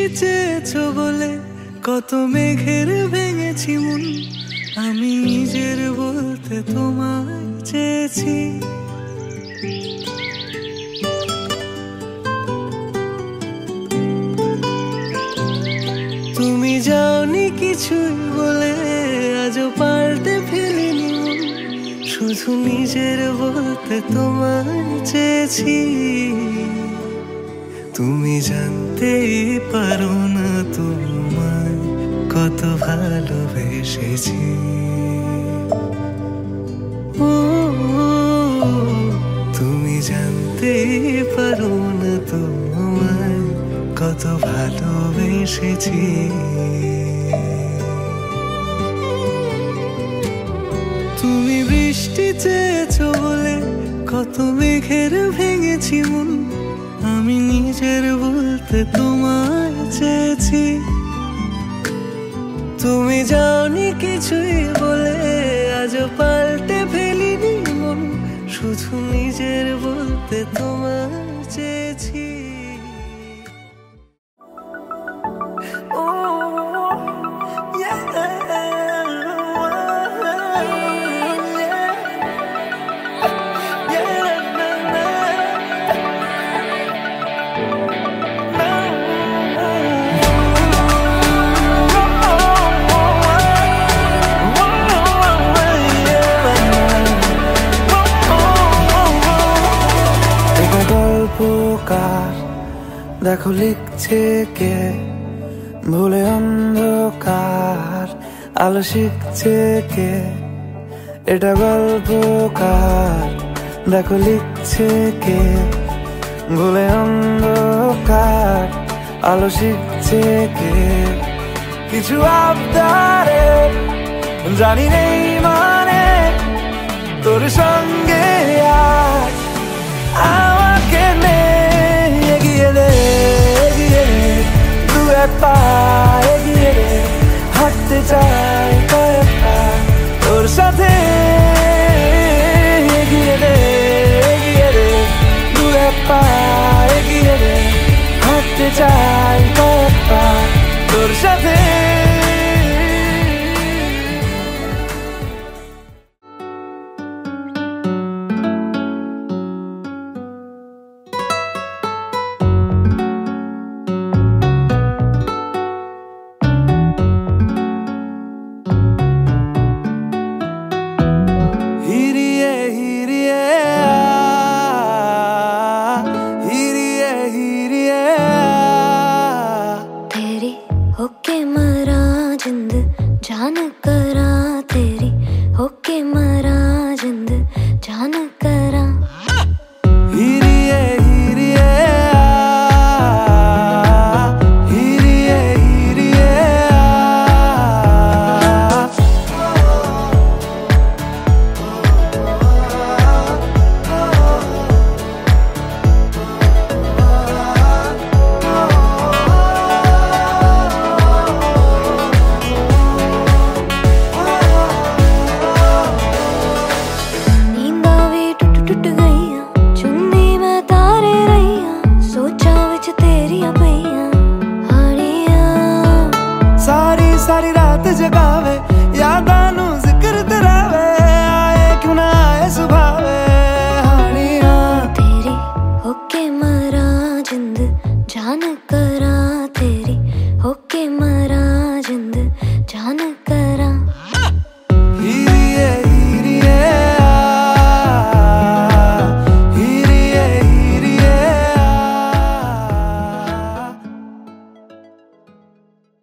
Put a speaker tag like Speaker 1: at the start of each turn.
Speaker 1: বৃষ্টি চেয়েছো বলে কত মেঘের ভেঙেছি মন, আমি নিজের বলতে তোমায় চেয়েছি। তুমি যাওনি কিছুই বলে আজও পাল্টে ফেলিনি মন, শুধু নিজের বলতে তোমায় চেয়েছি। তুমি জানতেই পারো না তোমায় কত ভালোবেসেছি। ও তুমি জানতেই পারো না তোমায় কত ভালোবেসেছি। তুমি বৃষ্টি চেয়েছো বলে কত মেঘের ভেঙেছি মন, আমি নিজের বলতে তোমায় চেয়েছি। তুমি যাওনি কিছুই বলে আজও পাল্টে ফেলিনি মন, শুধু নিজের বলতে তোমায় চেয়েছি।
Speaker 2: দেখো লিখছে কে ভুলে অন্ধকার, আলো শিখছে কে, এটা গল্পকার। দেখো লিখছে কে ভুলে অন্ধকার, আলো শিখছে কে। কিছু আবদারে জানি নেই মানে তোর সঙ্গে আজ আমাকে এগিয়ে দে, এগিয়ে দে, দু এক পা এগিয়ে দে, হাঁটতে চাই কয়েক পা তোর সাথে। এগিয়ে দে, এগিয়ে দে, দু এক পা এগিয়ে দে, হাঁটতে চাই কয়েক পা তোর সাথে।
Speaker 3: जान करा तेरी होके मरा जिंद जान